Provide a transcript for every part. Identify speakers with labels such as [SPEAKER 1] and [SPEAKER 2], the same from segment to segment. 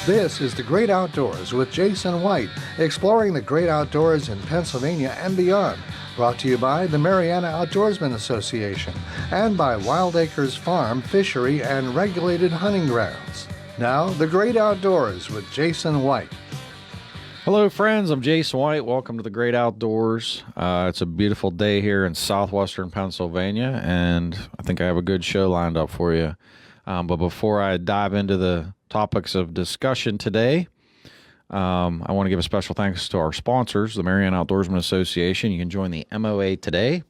[SPEAKER 1] This is The Great Outdoors with Jason White, exploring the great outdoors in Pennsylvania and beyond. Brought to you by the Mariana Outdoorsmen Association and by Wild Acres Farm, Fishery, and Regulated Hunting Grounds. Now, The Great Outdoors with Jason White.
[SPEAKER 2] Hello, friends. I'm Jason White. Welcome to The Great Outdoors. It's a beautiful day here in southwestern Pennsylvania, and I think I have a good show lined up for you. But before I dive into the topics of discussion today, I want to give a special thanks to our sponsors, the Mariana Outdoorsman Association. You can join the MOA today.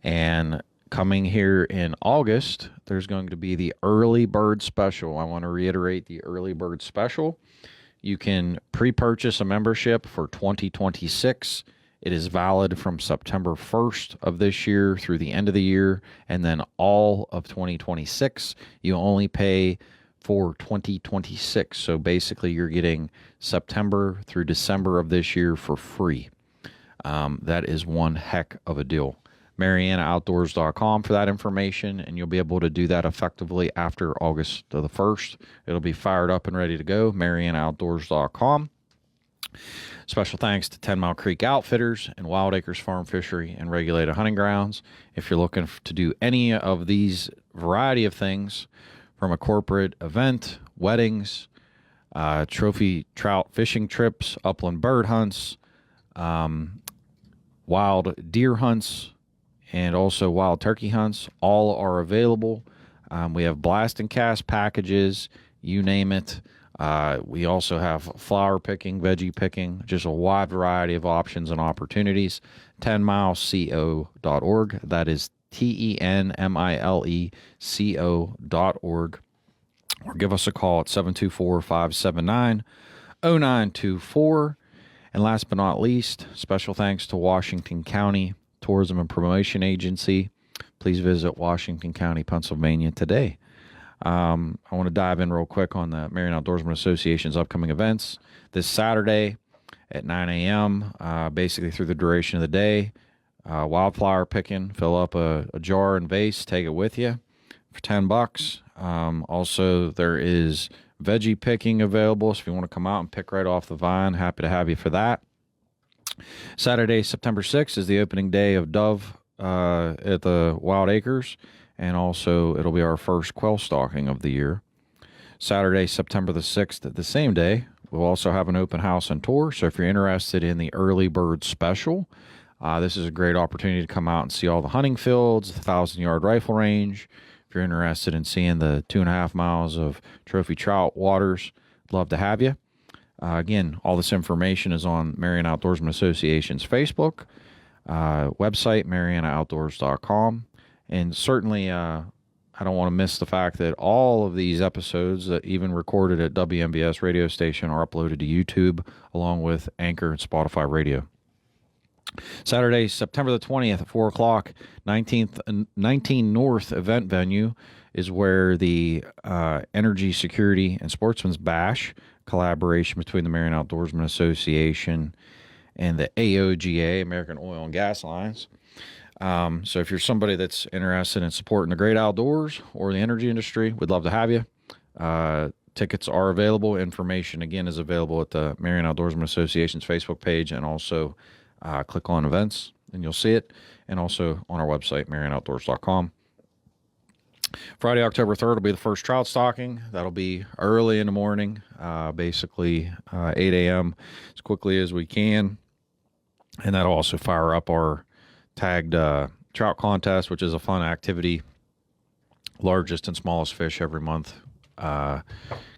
[SPEAKER 2] And coming here in August, there's going to be the Early Bird Special. I want to reiterate the Early Bird Special. You can pre-purchase a membership for 2026. It is valid from September 1st of this year through the end of the year, and then all of 2026. You only pay for 2026. So basically, you're getting September through December of this year for free. That is one heck of a deal. MarianaOutdoors.com for that information, and you'll be able to do that effectively after August the 1st. It'll be fired up and ready to go, MarianaOutdoors.com. Special thanks to 10 Mile Creek Outfitters and Wild Acres Farm, Fishery, and Regulated Hunting Grounds. If you're looking to do any of these variety of things, from a corporate event, weddings, trophy trout fishing trips, upland bird hunts, wild deer hunts, and also wild turkey hunts, all are available. We have blast and cast packages, you name it. We also have flower picking, veggie picking, just a wide variety of options and opportunities. 10mileco.org. That is TENMILECO.org. Or give us a call at 724-579-0924. And last but not least, special thanks to Washington County Tourism and Promotion Agency. Please visit Washington County, Pennsylvania today. I want to dive in real quick on the Mariana Outdoorsman Association's upcoming events. This Saturday at 9 a.m., basically through the duration of the day, wildflower picking. Fill up a jar and vase, take it with you for $10. Also, there is veggie picking available, so if you want to come out and pick right off the vine, happy to have you for that. Saturday, September 6th is the opening day of Dove at the Wild Acres, and also it'll be our first quail stalking of the year. Saturday, September the 6th, the same day, we'll also have an open house and tour, so if you're interested in the Early Bird Special, this is a great opportunity to come out and see all the hunting fields, the 1,000-yard rifle range. If you're interested in seeing the 2.5 miles of trophy trout waters, I'd love to have you. Again, all this information is on Mariana Outdoorsman Association's Facebook, website, MarianaOutdoors.com. And certainly, I don't want to miss the fact that all of these episodes, even recorded at WMBS radio station, are uploaded to YouTube, along with Anchor and Spotify Radio. Saturday, September the 20th at 4 o'clock, 19 North event venue is where the Energy Security and Sportsman's Bash collaboration between the Mariana Outdoorsman Association and the AOGA, American Oil and Gas Lines. So if you're somebody that's interested in supporting the great outdoors or the energy industry, we'd love to have you. Tickets are available. Information, again, is available at the Mariana Outdoorsman Association's Facebook page, and also click on events and you'll see it, and also on our website, MarianaOutdoors.com. Friday, October 3rd will be the first trout stalking. That'll be early in the morning, basically 8 a.m. as quickly as we can. And that'll also fire up our tagged trout contest, which is a fun activity. Largest and smallest fish every month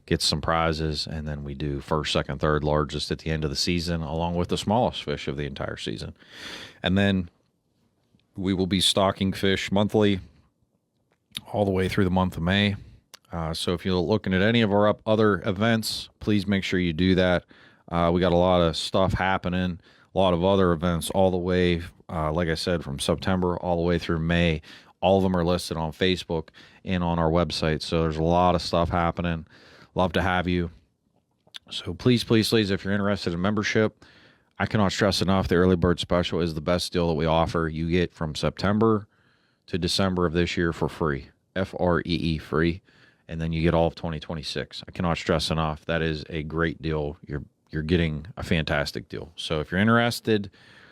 [SPEAKER 2] gets some prizes, and then we do first, second, third largest at the end of the season, along with the smallest fish of the entire season. And then we will be stocking fish monthly all the way through the month of May. So if you're looking at any of our other events, please make sure you do that. We got a lot of stuff happening, a lot of other events all the way, like I said, from September all the way through May. All of them are listed on Facebook and on our website. So there's a lot of stuff happening. Love to have you. So please, please, please, if you're interested in membership, I cannot stress enough, the Early Bird Special is the best deal that we offer. You get from September to December of this year for free, Free. and then you get all of 2026. I cannot stress enough, that is a great deal. You're getting a fantastic deal. So if you're interested,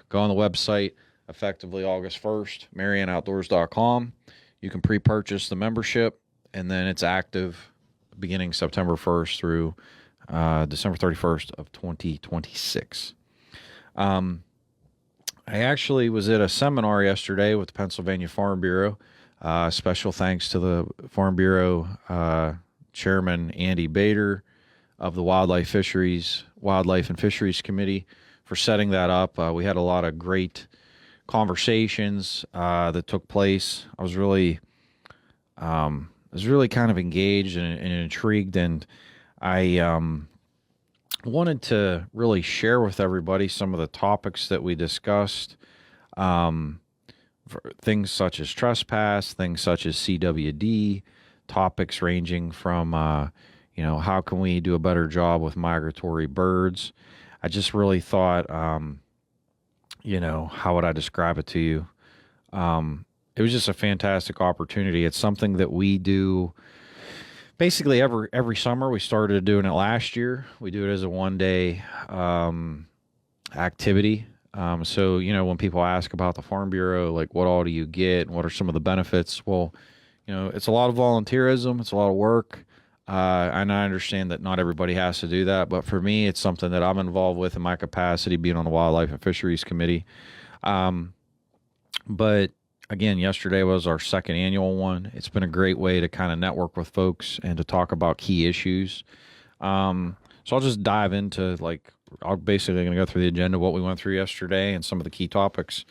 [SPEAKER 2] go on the website effectively August 1st, MarianaOutdoors.com. You can pre-purchase the membership, and then it's active beginning September 1st through December 31st of 2026. I actually was at a seminar yesterday with the Pennsylvania Farm Bureau. Special thanks to the Farm Bureau Chairman Andy Bader of the Wildlife and Fisheries Committee for setting that up. We had a lot of great conversations that took place. I was really kind of engaged and intrigued, and I wanted to really share with everybody some of the topics that we discussed. Things such as trespass, things such as CWD, topics ranging from, how can we do a better job with migratory birds? I just really thought, how would I describe it to you? It was just a fantastic opportunity. It's something that we do basically every summer. We started doing it last year. We do it as a one-day activity. So, when people ask about the Farm Bureau, like what all do you get and what are some of the benefits? Well, it's a lot of volunteerism. It's a lot of work. And I understand that not everybody has to do that. But for me, it's something that I'm involved with in my capacity, being on the Wildlife and Fisheries Committee. But again, yesterday was our second annual one. It's been a great way to kind of network with folks and to talk about key issues. So I'll just dive into I'm basically going to go through the agenda of what we went through yesterday and some of the key topics.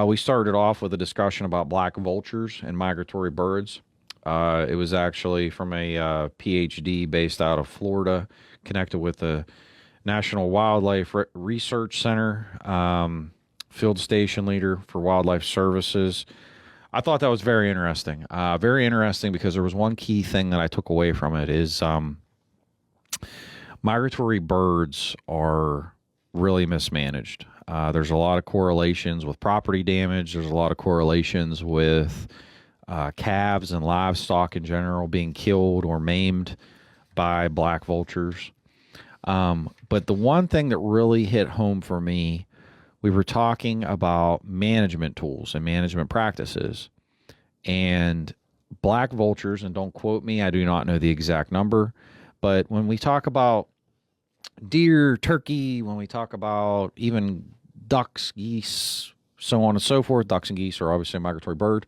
[SPEAKER 2] We started off with a discussion about black vultures and migratory birds. It was actually from a PhD based out of Florida, connected with the National Wildlife Research Center, field station leader for wildlife services. I thought that was very interesting. Very interesting because there was one key thing that I took away from it is migratory birds are really mismanaged. There's a lot of correlations with property damage. There's a lot of correlations with calves and livestock in general being killed or maimed by black vultures. But the one thing that really hit home for me, we were talking about management tools and management practices. And black vultures, and don't quote me, I do not know the exact number, but when we talk about deer, turkey, when we talk about even ducks, geese, so on and so forth, ducks and geese are obviously a migratory bird.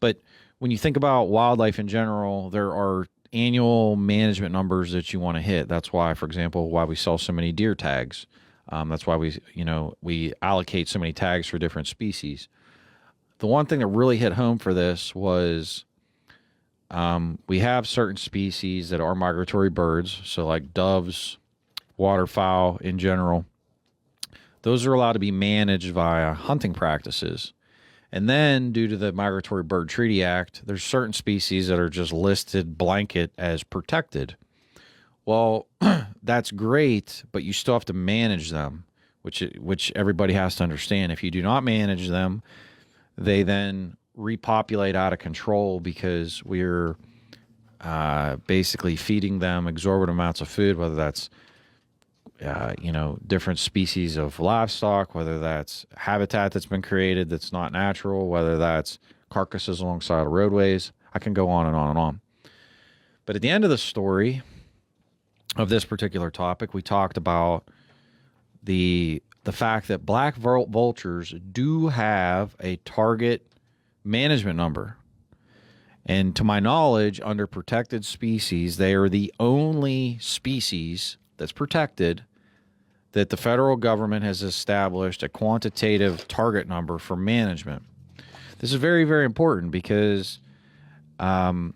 [SPEAKER 2] But when you think about wildlife in general, there are annual management numbers that you want to hit. That's why, for example, why we sell so many deer tags. That's why we allocate so many tags for different species. The one thing that really hit home for this was we have certain species that are migratory birds, so like doves, waterfowl in general. Those are allowed to be managed via hunting practices. And then, due to the Migratory Bird Treaty Act, there's certain species that are just listed blanket as protected. Well, that's great, but you still have to manage them, which everybody has to understand. If you do not manage them, they then repopulate out of control because we're basically feeding them exorbitant amounts of food, whether that's different species of livestock, whether that's habitat that's been created that's not natural, whether that's carcasses alongside of roadways. I can go on and on and on. But at the end of the story of this particular topic, we talked about the fact that black vultures do have a target management number. And to my knowledge, under protected species, they are the only species that's protected that the federal government has established a quantitative target number for management. This is very, very important because if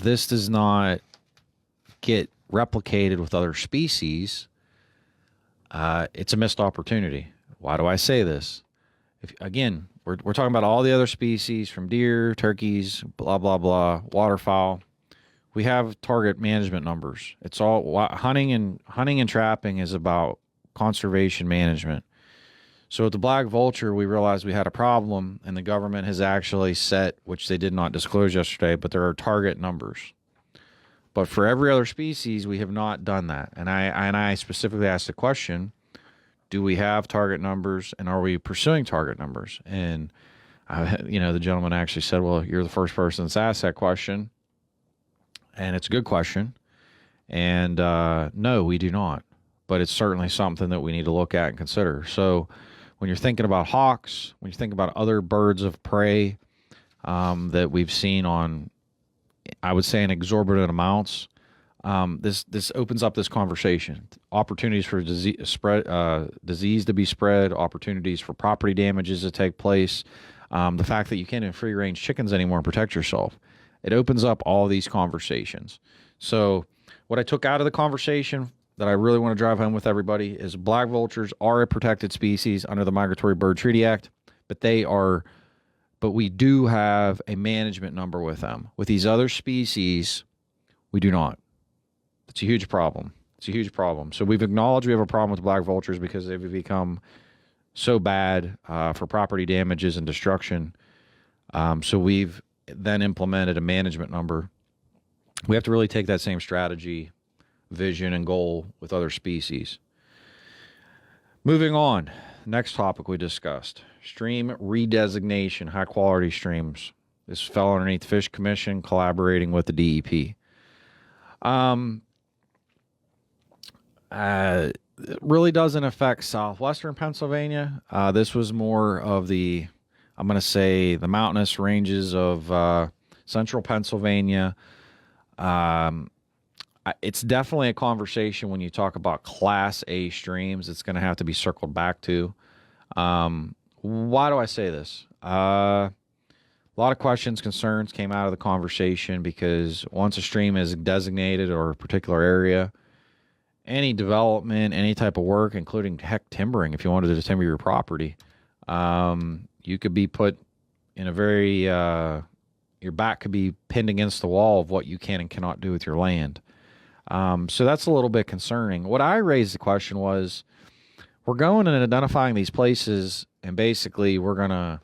[SPEAKER 2] this does not get replicated with other species, it's a missed opportunity. Why do I say this? Again, we're talking about all the other species from deer, turkeys, blah, blah, blah, waterfowl. We have target management numbers. It's all hunting and trapping is about conservation management. So with the black vulture, we realized we had a problem, and the government has actually set, which they did not disclose yesterday, but there are target numbers. But for every other species, we have not done that. And I specifically asked the question, do we have target numbers, and are we pursuing target numbers? And the gentleman actually said, well, you're the first person that's asked that question, and it's a good question. And no, we do not. But it's certainly something that we need to look at and consider. So when you're thinking about hawks, when you think about other birds of prey that we've seen on, I would say, in exorbitant amounts, this opens up this conversation. Opportunities for disease to be spread, opportunities for property damages to take place, the fact that you can't have free-range chickens anymore and protect yourself. It opens up all these conversations. So what I took out of the conversation that I really want to drive home with everybody is black vultures are a protected species under the Migratory Bird Treaty Act, but we do have a management number with them. With these other species, we do not. It's a huge problem. It's a huge problem. So we've acknowledged we have a problem with black vultures because they've become so bad for property damages and destruction. So we've then implemented a management number. We have to really take that same strategy, vision, and goal with other species. Moving on, next topic we discussed, stream redesignation, high-quality streams. This fell underneath the Fish Commission, collaborating with the DEP. It really doesn't affect southwestern Pennsylvania. This was more of the, I'm going to say, the mountainous ranges of central Pennsylvania. It's definitely a conversation when you talk about Class A streams. It's going to have to be circled back to. Why do I say this? A lot of questions, concerns came out of the conversation because once a stream is designated or a particular area, any development, any type of work, including timbering, if you wanted to timber your property, you could be put in a very, your back could be pinned against the wall of what you can and cannot do with your land. So that's a little bit concerning. What I raised the question was, we're going and identifying these places, and basically we're going to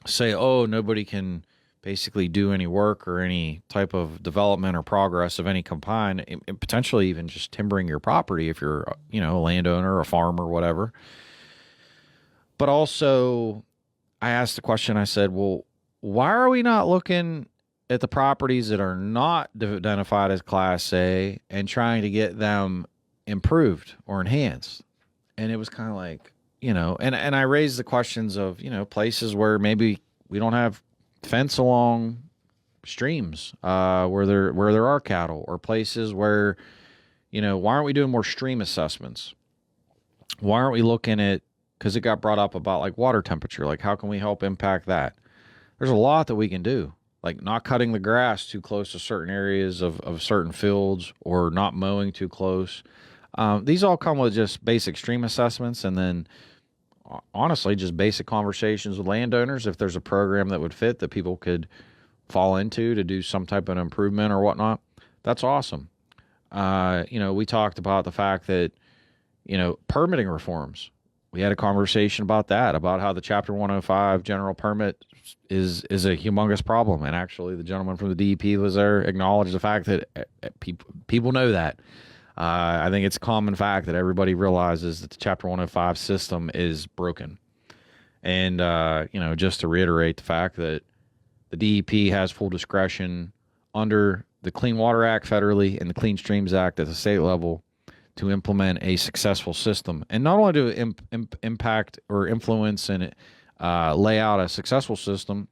[SPEAKER 2] say, oh, nobody can basically do any work or any type of development or progress of any kind, and potentially even just timbering your property if you're, a landowner, a farmer, whatever. But also, I asked the question, I said, well, why are we not looking at the properties that are not identified as Class A and trying to get them improved or enhanced? And it was kind of like, and I raised the questions of, places where maybe we don't have fence along streams where there are cattle, or places where, why aren't we doing more stream assessments? Why aren't we looking at, because it got brought up about like water temperature, like how can we help impact that? There's a lot that we can do, like not cutting the grass too close to certain areas of certain fields, or not mowing too close. These all come with just basic stream assessments, and then honestly just basic conversations with landowners if there's a program that would fit that people could fall into to do some type of improvement or whatnot. That's awesome. We talked about the fact that, permitting reforms. We had a conversation about that, about how the Chapter 105 general permit is a humongous problem. And actually the gentleman from the DEP was there, acknowledged the fact that people know that. I think it's a common fact that everybody realizes that the Chapter 105 system is broken. And, just to reiterate the fact that the DEP has full discretion under the Clean Water Act federally and the Clean Streams Act at the state level to implement a successful system. And not only to impact or influence and lay out a successful system,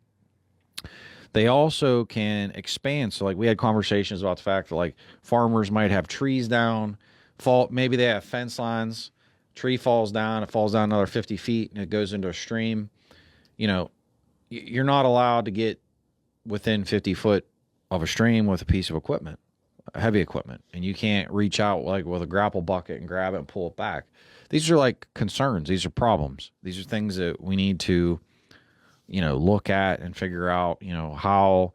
[SPEAKER 2] they also can expand. So like we had conversations about the fact that like farmers might have trees down, maybe they have fence lines, tree falls down, it falls down another 50 feet and it goes into a stream. You're not allowed to get within 50 foot of a stream with a piece of equipment, heavy equipment, and you can't reach out like with a grapple bucket and grab it and pull it back. These are like concerns. These are problems. These are things that we need to look at and figure out, how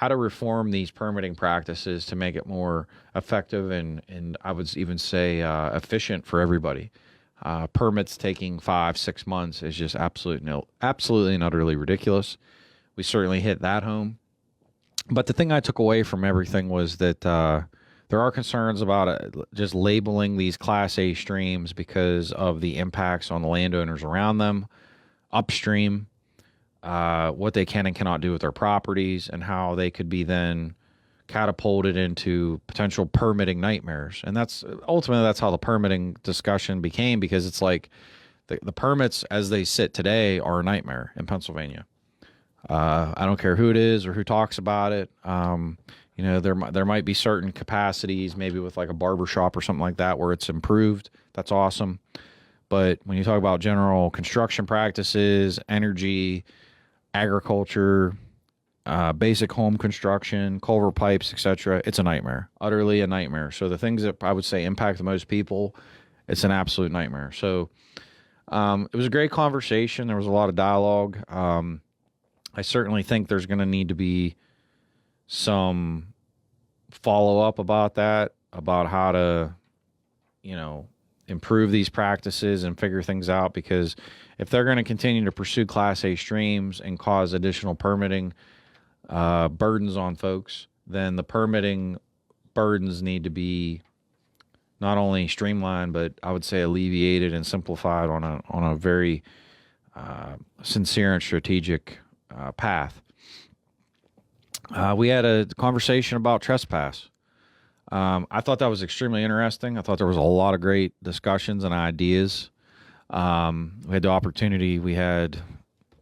[SPEAKER 2] to reform these permitting practices to make it more effective and I would even say efficient for everybody. Permits taking 5-6 months is just absolutely and utterly ridiculous. We certainly hit that home. But the thing I took away from everything was that there are concerns about just labeling these Class A streams because of the impacts on the landowners around them, upstream, what they can and cannot do with their properties, and how they could be then catapulted into potential permitting nightmares. And that's how the permitting discussion became, because it's like the permits as they sit today are a nightmare in Pennsylvania. I don't care who it is or who talks about it. There might be certain capacities, maybe with like a barber shop or something like that, where it's improved. That's awesome. But when you talk about general construction practices, energy, agriculture, basic home construction, culvert pipes, etc., it's a nightmare, utterly a nightmare. So the things that I would say impact the most people, it's an absolute nightmare. So it was a great conversation. There was a lot of dialogue. I certainly think there's going to need to be some follow-up about that, about how to, improve these practices and figure things out, because if they're going to continue to pursue Class A streams and cause additional permitting burdens on folks, then the permitting burdens need to be not only streamlined, but I would say alleviated and simplified on a very sincere and strategic path. We had a conversation about trespass. I thought that was extremely interesting. I thought there was a lot of great discussions and ideas. We had the opportunity. We had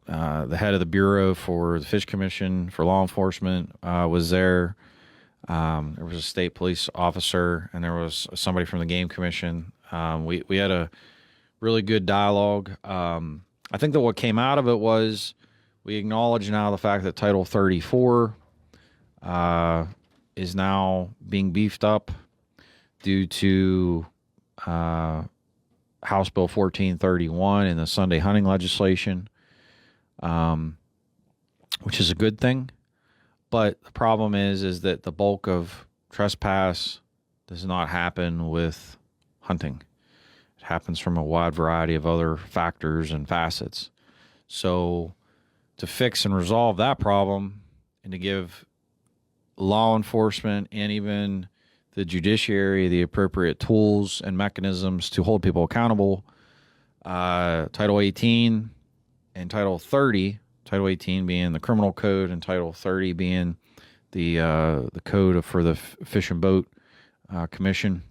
[SPEAKER 2] the head of the Bureau for the Fish Commission for law enforcement was there. There was a state police officer, and there was somebody from the Game Commission. We had a really good dialogue. I think that what came out of it was we acknowledge now the fact that Title 34 is now being beefed up due to House Bill 1431 and the Sunday hunting legislation, which is a good thing. But the problem is that the bulk of trespass does not happen with hunting. It happens from a wide variety of other factors and facets. So to fix and resolve that problem and to give law enforcement and even the judiciary the appropriate tools and mechanisms to hold people accountable, Title 18 and Title 30, Title 18 being the criminal code and Title 30 being the code for the Fish and Boat Commission,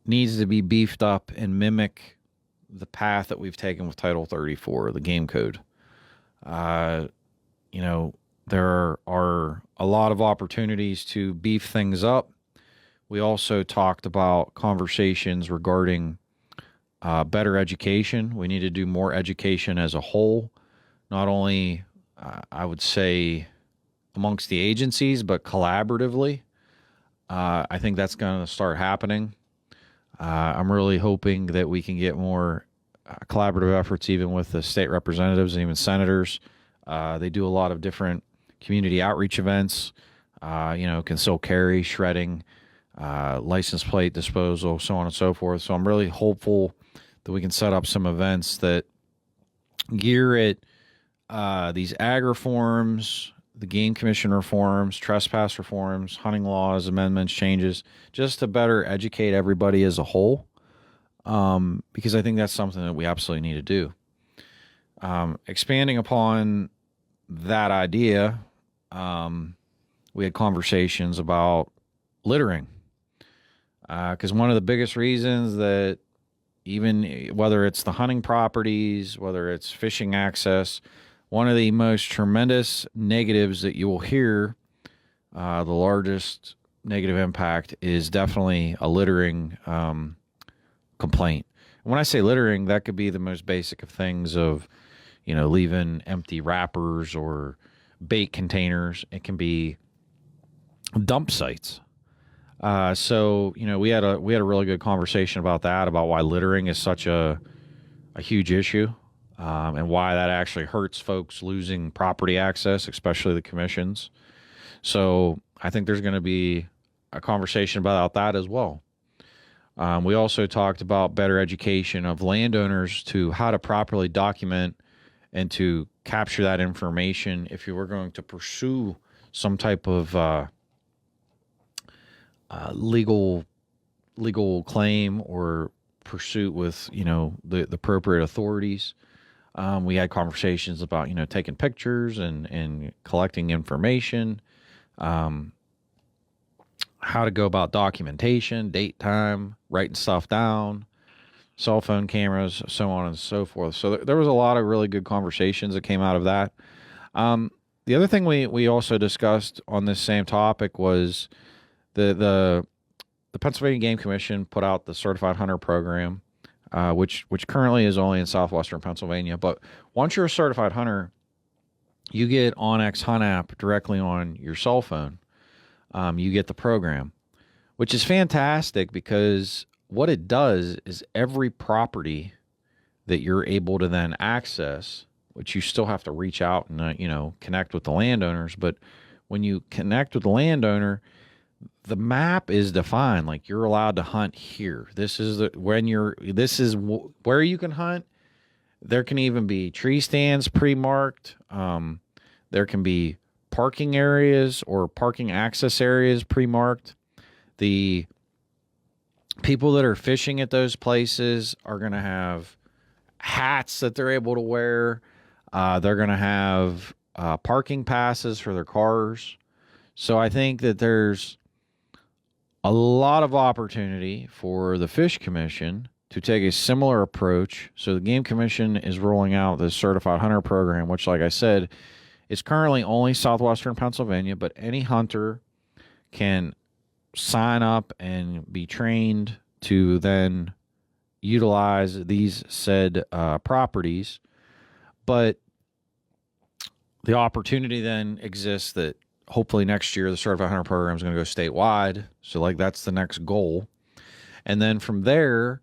[SPEAKER 2] needs to be beefed up and mimic the path that we've taken with Title 34, the game code. There are a lot of opportunities to beef things up. We also talked about conversations regarding better education. We need to do more education as a whole, not only, I would say, amongst the agencies, but collaboratively. I think that's going to start happening. I'm really hoping that we can get more collaborative efforts even with the state representatives and even senators. They do a lot of different community outreach events, concealed carry, shredding, license plate disposal, so on and so forth. So I'm really hopeful that we can set up some events that gear it, these ag reforms, the Game Commission reforms, trespass reforms, hunting laws, amendments, changes, just to better educate everybody as a whole, because I think that's something that we absolutely need to do. Expanding upon that idea, we had conversations about littering, because one of the biggest reasons that even whether it's the hunting properties, whether it's fishing access, one of the most tremendous negatives that you will hear, the largest negative impact is definitely a littering complaint. When I say littering, that could be the most basic of things of, leaving empty wrappers or bait containers. It can be dump sites. So we had a really good conversation about that, about why littering is such a huge issue, and why that actually hurts folks losing property access, especially the commissions. So I think there's going to be a conversation about that as well. We also talked about better education of landowners to how to properly document and to capture that information if you were going to pursue some type of legal claim or pursuit with the appropriate authorities. We had conversations about taking pictures and collecting information, how to go about documentation, date, time, writing stuff down, cell phone cameras, so on and so forth. So there was a lot of really good conversations that came out of that. The other thing we also discussed on this same topic was the Pennsylvania Game Commission put out the Certified Hunter Program, which currently is only in southwestern Pennsylvania. But once you're a certified hunter, you get OnX Hunt app directly on your cell phone. You get the program, which is fantastic because what it does is every property that you're able to then access, which you still have to reach out and connect with the landowners, but when you connect with the landowner, the map is defined. Like, you're allowed to hunt here. This is where you can hunt. There can even be tree stands pre-marked. There can be parking areas or parking access areas pre-marked. The people that are fishing at those places are going to have hats that they're able to wear. They're going to have parking passes for their cars. So I think that there's a lot of opportunity for the Fish Commission to take a similar approach. So the Game Commission is rolling out this Certified Hunter Program, which, like I said, is currently only southwestern Pennsylvania, but any hunter can sign up and be trained to then utilize these said properties. But the opportunity then exists that hopefully next year the Certified Hunter Program is going to go statewide. So that's the next goal. And then from there,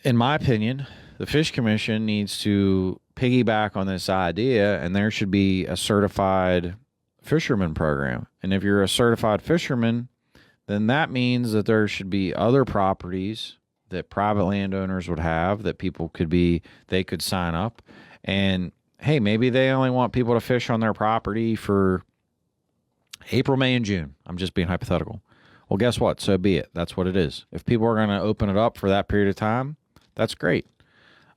[SPEAKER 2] in my opinion, the Fish Commission needs to piggyback on this idea, and there should be a certified fisherman program. And if you're a certified fisherman, then that means that there should be other properties that private landowners would have that they could sign up. And hey, maybe they only want people to fish on their property for April, May, and June. I'm just being hypothetical. Well, guess what? So be it. That's what it is. If people are going to open it up for that period of time, that's great.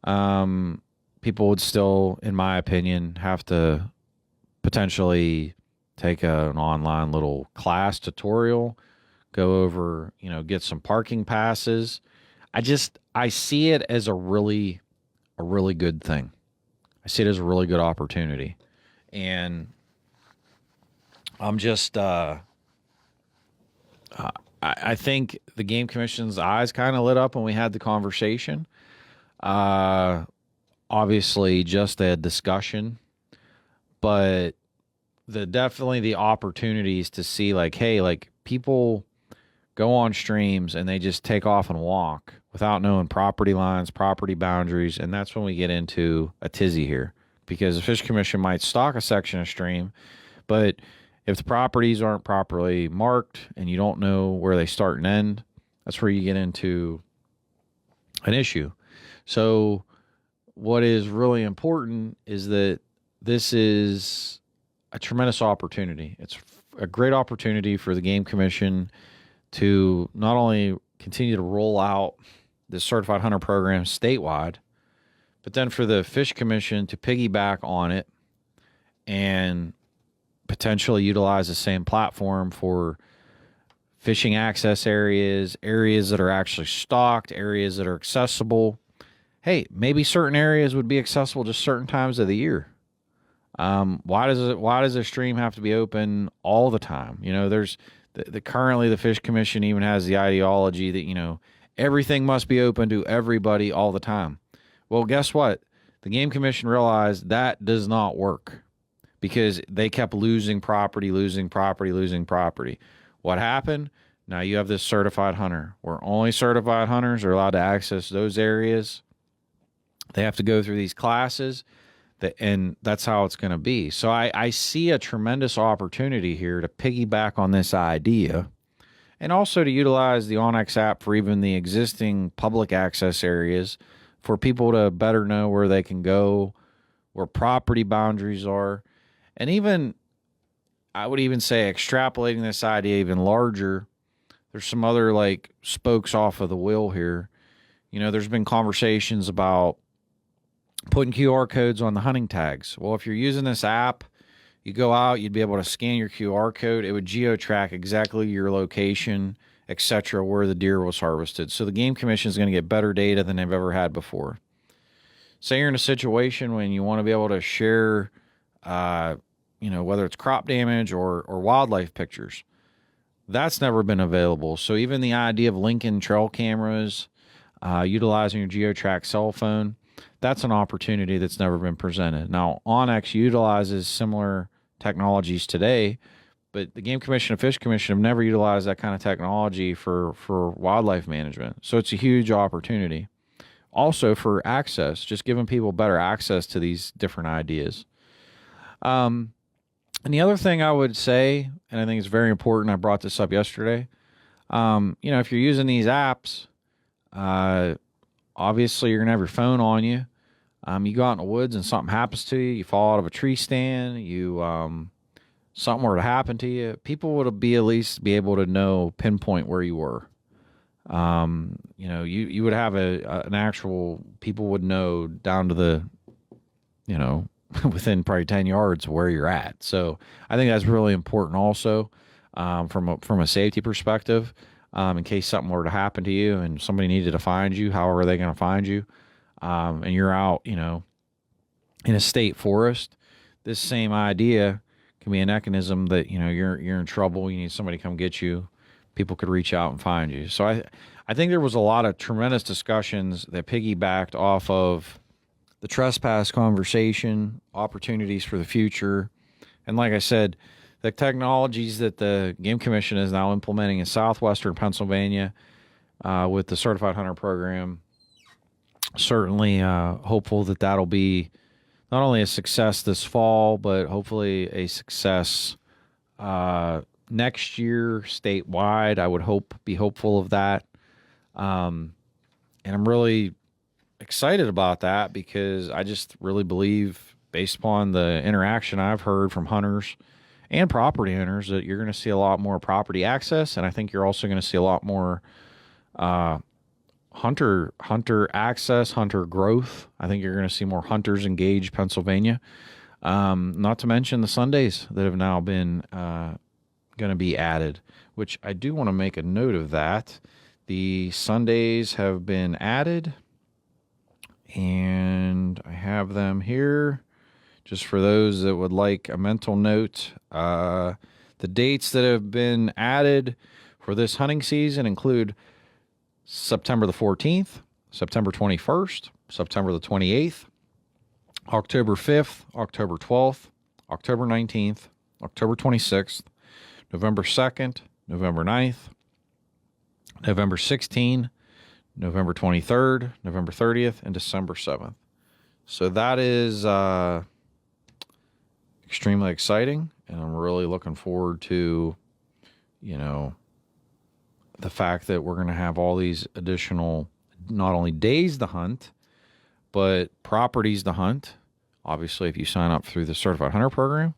[SPEAKER 2] People would still, in my opinion, have to potentially take an online little class tutorial, go over, get some parking passes. I see it as a really good thing. I see it as a really good opportunity. And I'm just, I think the Game Commission's eyes kind of lit up when we had the conversation. Obviously just a discussion, but definitely the opportunities to see people go on streams and they just take off and walk without knowing property lines, property boundaries. And that's when we get into a tizzy here, because the Fish Commission might stock a section of stream, but if the properties aren't properly marked and you don't know where they start and end, that's where you get into an issue. So what is really important is that this is a tremendous opportunity. It's a great opportunity for the Game Commission to not only continue to roll out the Certified Hunter Program statewide, but then for the Fish Commission to piggyback on it and potentially utilize the same platform for fishing access areas that are actually stocked, areas that are accessible. Hey, maybe certain areas would be accessible just certain times of the year. Why does a stream have to be open all the time? There's currently the Fish Commission even has the ideology that, everything must be open to everybody all the time. Well, guess what? The Game Commission realized that does not work because they kept losing property. What happened? Now you have this certified hunter where only certified hunters are allowed to access those areas. They have to go through these classes, and that's how it's going to be. So I see a tremendous opportunity here to piggyback on this idea and also to utilize the onX app for even the existing public access areas for people to better know where they can go, where property boundaries are, and even I would even say extrapolating this idea even larger. There's some other like spokes off of the wheel here. There's been conversations about putting QR codes on the hunting tags. Well, if you're using this app, you go out, you'd be able to scan your QR code. It would geo-track exactly your location, etc., where the deer was harvested. So the Game Commission is going to get better data than they've ever had before. Say you're in a situation when you want to be able to share, whether it's crop damage or wildlife pictures. That's never been available. So even the idea of linking trail cameras, utilizing your geo-track cell phone, that's an opportunity that's never been presented. Now, onX utilizes similar technologies today, but the Game Commission and Fish Commission have never utilized that kind of technology for wildlife management. So it's a huge opportunity. Also for access, just giving people better access to these different ideas. And the other thing I would say, and I think it's very important, I brought this up yesterday, if you're using these apps, obviously you're going to have your phone on you. You go out in the woods and something happens to you, you fall out of a tree stand, something were to happen to you, people would at least be able to pinpoint where you were. You would have an actual, people would know down to the, within probably 10 yards where you're at. So I think that's really important also, from a safety perspective, in case something were to happen to you and somebody needed to find you, how are they going to find you? And you're out, in a state forest. This same idea can be a mechanism that, you're in trouble. You need somebody to come get you. People could reach out and find you. So I think there was a lot of tremendous discussions that piggybacked off of the trespass conversation, opportunities for the future. And like I said, the technologies that the Game Commission is now implementing in southwestern Pennsylvania with the Certified Hunter program, certainly hopeful that that'll be not only a success this fall, but hopefully a success next year statewide. I would be hopeful of that. And I'm really excited about that because I just really believe, based upon the interaction I've heard from hunters and property owners, that you're going to see a lot more property access. And I think you're also going to see a lot more hunter access, hunter growth. I think you're going to see more hunters engage Pennsylvania. Not to mention the Sundays that have now been going to be added, which I do want to make a note of that. The Sundays have been added, and I have them here just for those that would like a mental note. The dates that have been added for this hunting season include September the 14th, September 21st, September the 28th, October 5th, October 12th, October 19th, October 26th, November 2nd, November 9th, November 16th, November 23rd, November 30th, and December 7th. So that is extremely exciting, and I'm really looking forward to, the fact that we're going to have all these additional, not only days to hunt, but properties to hunt. Obviously, if you sign up through the Certified Hunter program,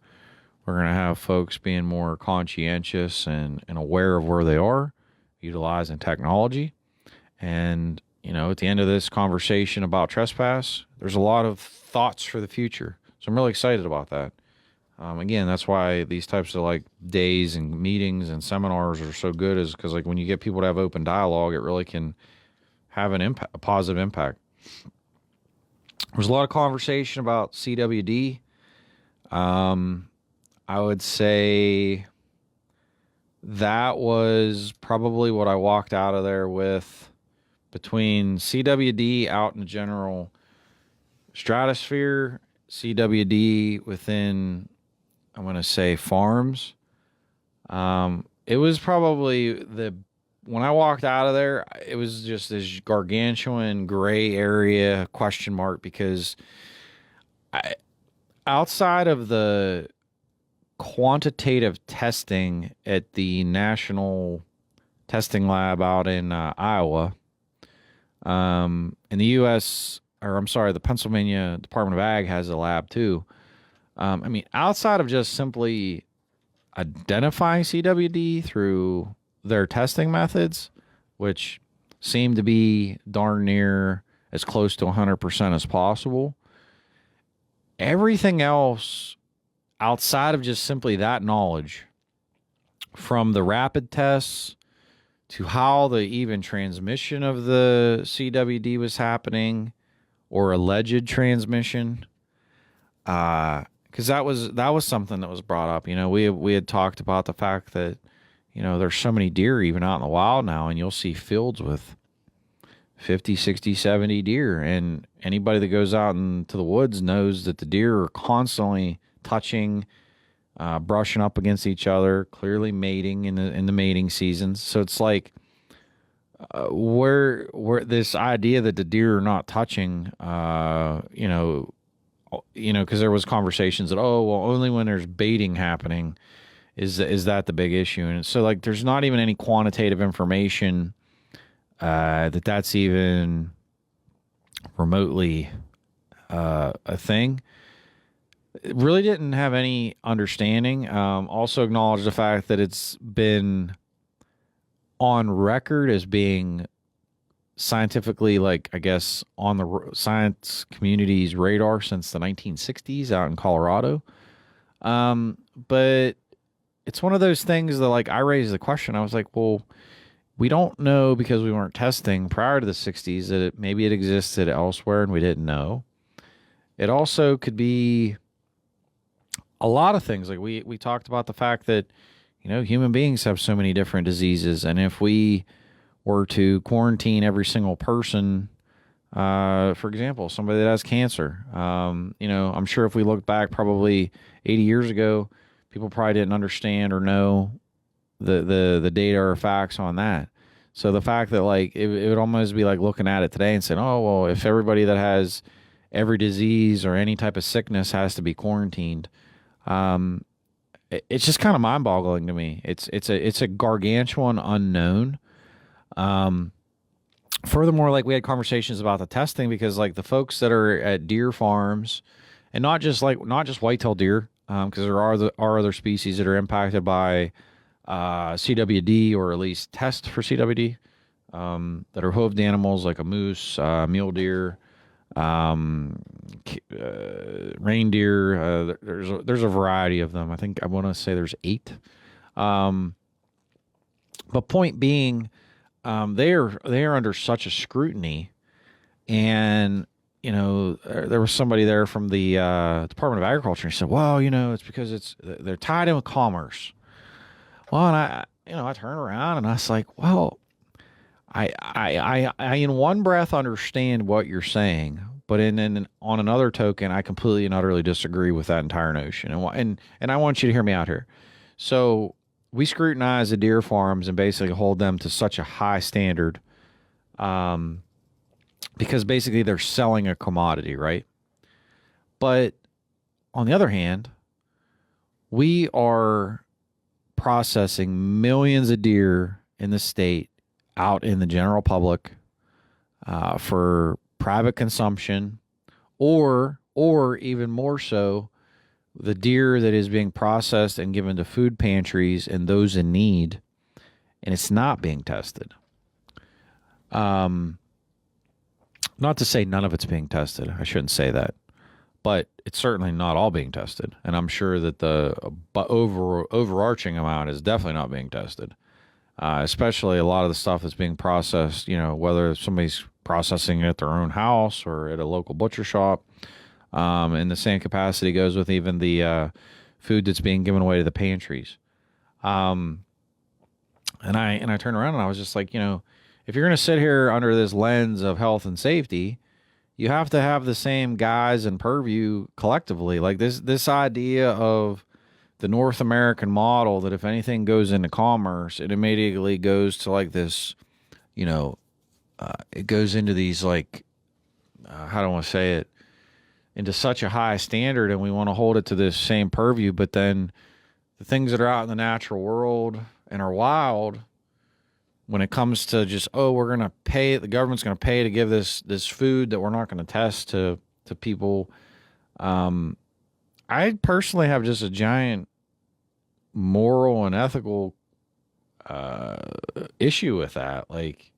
[SPEAKER 2] we're going to have folks being more conscientious and aware of where they are, utilizing technology. And, at the end of this conversation about trespass, there's a lot of thoughts for the future. So I'm really excited about that. Again, that's why these types of days and meetings and seminars are so good, is because when you get people to have open dialogue, it really can have a positive impact. There's a lot of conversation about CWD. I would say that was probably what I walked out of there with, between CWD out in the general stratosphere, CWD within, I'm going to say, farms. It was probably when I walked out of there, it was just this gargantuan gray area question mark, because outside of the quantitative testing at the national testing lab out in Iowa. In the U.S., or I'm sorry, the Pennsylvania Department of Ag has a lab too. I mean, outside of just simply identifying CWD through their testing methods, which seem to be darn near as close to 100% as possible, everything else outside of just simply that knowledge, from the rapid tests to how the even transmission of the CWD was happening or alleged transmission, because that was something that was brought up. You know, we had talked about the fact that, you know, there's so many deer even out in the wild now, and you'll see fields with 50, 60, 70 deer. And anybody that goes out into the woods knows that the deer are constantly touching, brushing up against each other, clearly mating in the mating seasons. So it's like, where this idea that the deer are not touching, because there was conversations that, oh, well, only when there's baiting happening is that the big issue. And so, like, there's not even any quantitative information that's even remotely a thing. It really didn't have any understanding. Also acknowledge the fact that it's been on record as being scientifically, like, I guess, on the science community's radar since the 1960s out in Colorado. But it's one of those things that, like, I raised the question. I was like, well, we don't know because we weren't testing prior to the 60s that maybe it existed elsewhere and we didn't know. It also could be a lot of things. Like we talked about the fact that, you know, human beings have so many different diseases. And if we were to quarantine every single person, for example, somebody that has cancer, I'm sure if we looked back probably 80 years ago, people probably didn't understand or know the data or facts on that. So the fact that, like, it would almost be like looking at it today and saying, oh, well, if everybody that has every disease or any type of sickness has to be quarantined, it's just kind of mind-boggling to me. It's a gargantuan unknown. Furthermore, like, we had conversations about the testing because, like, the folks that are at deer farms, and not just whitetail deer, because there are other species that are impacted by CWD, or at least test for CWD, that are hoofed animals like a moose, mule deer, reindeer. There's a variety of them. I want to say there's 8. But point being, they are under such a scrutiny, and there was somebody there from the Department of Agriculture, and he said, well, it's because they're tied in with commerce. Well, and I turned around and I was like, well, I in one breath understand what you're saying, but on another token, I completely and utterly disagree with that entire notion. And I want you to hear me out here. So we scrutinize the deer farms and basically hold them to such a high standard, because basically they're selling a commodity, right? But on the other hand, we are processing millions of deer in the state out in the general public for private consumption, or even more so, the deer that is being processed and given to food pantries and those in need, and it's not being tested. Not to say none of it's being tested. I shouldn't say that. But it's certainly not all being tested. And I'm sure that the overarching amount is definitely not being tested. Especially a lot of the stuff that's being processed, whether somebody's processing it at their own house or at a local butcher shop. And the same capacity goes with even the food that's being given away to the pantries. And I turned around and I was just like, if you're going to sit here under this lens of health and safety, you have to have the same guise and purview collectively. Like this idea of the North American model, that if anything goes into commerce, it immediately goes to like this, it goes into these like, how do I want to say it, into such a high standard, and we want to hold it to this same purview. But then the things that are out in the natural world and are wild, when it comes to just, oh, we're going to pay, the government's going to pay to give this food that we're not going to test to people. I personally have just a giant moral and ethical issue with that. Like,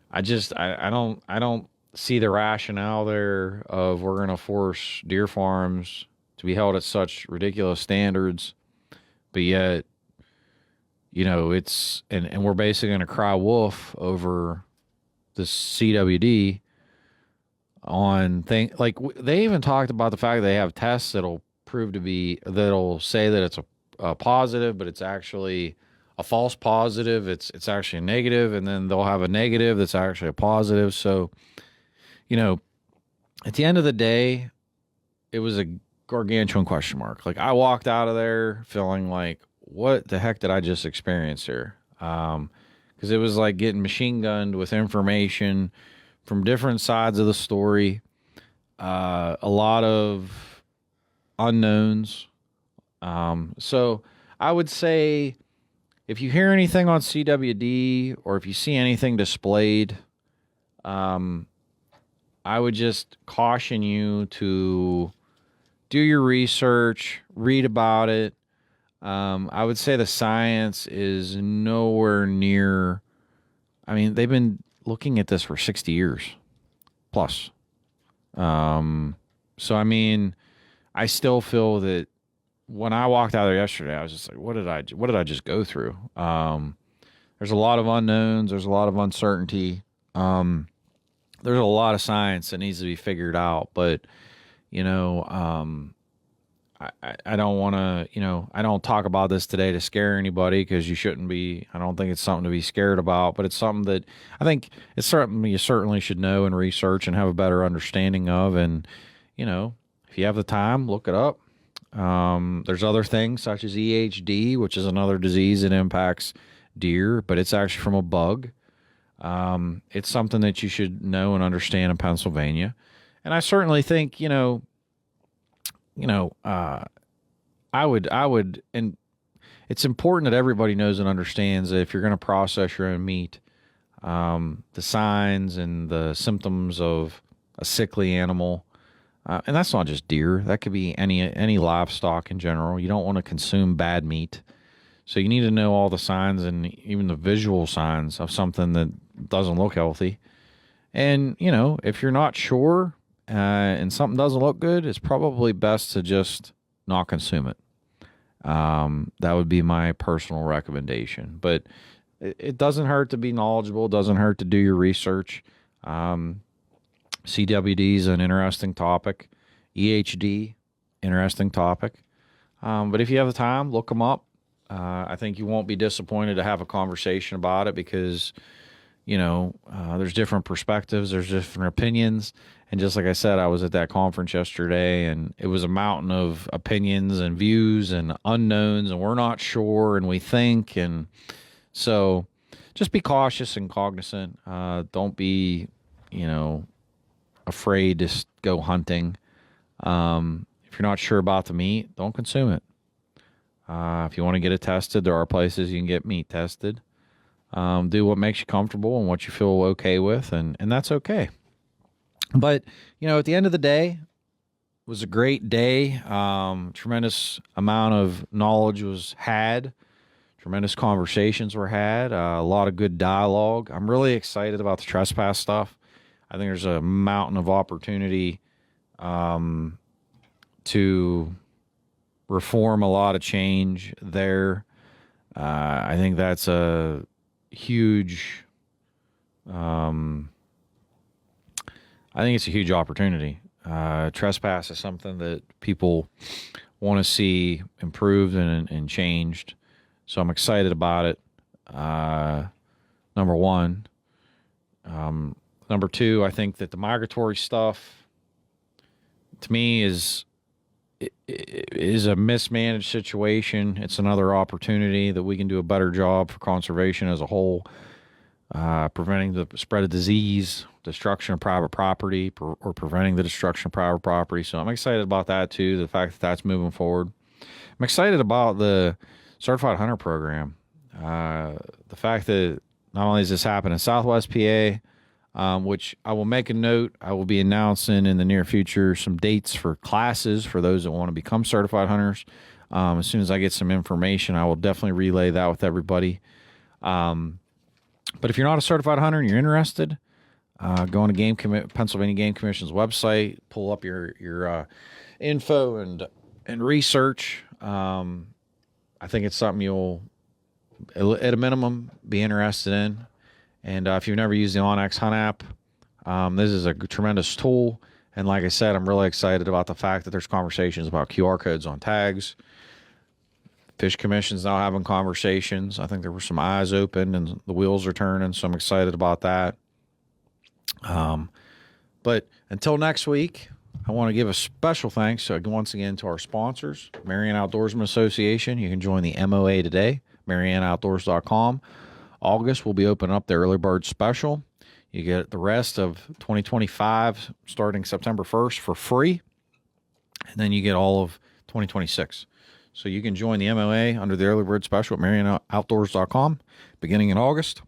[SPEAKER 2] I don't see the rationale there of we're going to force deer farms to be held at such ridiculous standards, but yet, it's, and we're basically going to cry wolf over this CWD on thing. Like, they even talked about the fact that they have tests that'll say that it's a positive, but it's actually a false positive. It's actually a negative, and then they'll have a negative that's actually a positive. So, at the end of the day, it was a gargantuan question mark. Like, I walked out of there feeling like, what the heck did I just experience here? Because it was like getting machine gunned with information from different sides of the story, a lot of unknowns. So I would say, if you hear anything on CWD or if you see anything displayed, I would just caution you to do your research, read about it. I would say the science is nowhere near. I mean, they've been looking at this for 60 years plus. So, I mean, I still feel that when I walked out there yesterday, I was just like, what did I just go through? There's a lot of unknowns. There's a lot of uncertainty. There's a lot of science that needs to be figured out, but, I don't want to, I don't talk about this today to scare anybody, because you shouldn't be. I don't think it's something to be scared about, but it's something that I think it's something you certainly should know and research and have a better understanding of. And, if you have the time, look it up. There's other things such as EHD, which is another disease that impacts deer, but it's actually from a bug. It's something that you should know and understand in Pennsylvania. And I certainly think, I would, and it's important that everybody knows and understands that if you're going to process your own meat, the signs and the symptoms of a sickly animal, and that's not just deer, that could be any livestock in general. You don't want to consume bad meat. So you need to know all the signs and even the visual signs of something that doesn't look healthy. And, if you're not sure, and something doesn't look good, it's probably best to just not consume it. That would be my personal recommendation. But it doesn't hurt to be knowledgeable. It doesn't hurt to do your research. CWD is an interesting topic. EHD, interesting topic. But if you have the time, look them up. I think you won't be disappointed to have a conversation about it, because, there's different perspectives, there's different opinions. And just like I said, I was at that conference yesterday, and it was a mountain of opinions and views and unknowns, and we're not sure, and we think. And so just be cautious and cognizant. Don't be, afraid to go hunting. If you're not sure about the meat, don't consume it. If you want to get it tested, there are places you can get meat tested. Do what makes you comfortable and what you feel okay with, and that's okay. But, at the end of the day, it was a great day. Tremendous amount of knowledge was had. Tremendous conversations were had. A lot of good dialogue. I'm really excited about the trespass stuff. I think there's a mountain of opportunity to reform a lot of change there. I think that's a huge... I think it's a huge opportunity. Trespass is something that people want to see improved and changed. So I'm excited about it. Number one. Number two, I think that the migratory stuff, to me, is a mismanaged situation. It's another opportunity that we can do a better job for conservation as a whole, preventing the spread of disease, destruction of private property, or preventing the destruction of private property. So I'm excited about that too, the fact that that's moving forward. I'm excited about the Certified Hunter program. The fact that Not only does this happen in Southwest PA, which I will make a note, I will be announcing in the near future some dates for classes for those that want to become certified hunters. As soon as I get some information, I will definitely relay that with everybody. But if you're not a certified hunter and you're interested, go on to Pennsylvania Game Commission's website, pull up your info and research. I think it's something you'll, at a minimum, be interested in. And if you've never used the OnX Hunt app, this is a tremendous tool. And like I said, I'm really excited about the fact that there's conversations about QR codes on tags. Fish Commission's now having conversations. I think there were some eyes open and the wheels are turning, so I'm excited about that. But until next week, I want to give a special thanks once again to our sponsors, Mariana Outdoorsman Association. You can join the MOA today, MarianaOutdoors.com. August, we'll be opening up the early bird special. You get the rest of 2025 starting September 1st for free, and then you get all of 2026. So you can join the MOA under the early bird special at MarianaOutdoors.com beginning in August.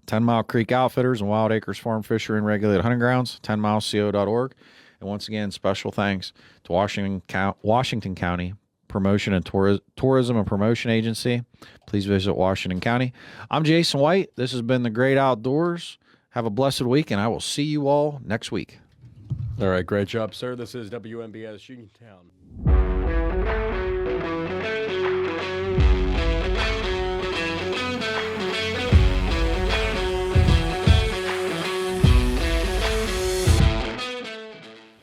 [SPEAKER 2] 10 Mile Creek Outfitters and Wild Acres Farm Fishery and Regulated Hunting Grounds, 10mileco.org. And once again, special thanks to Washington County Promotion and Tourism and Promotion Agency. Please visit Washington County. I'm Jason White. This has been The Great Outdoors. Have a blessed week, and I will see you all next week.
[SPEAKER 3] All right, great job, sir. This is WMBS Uniontown.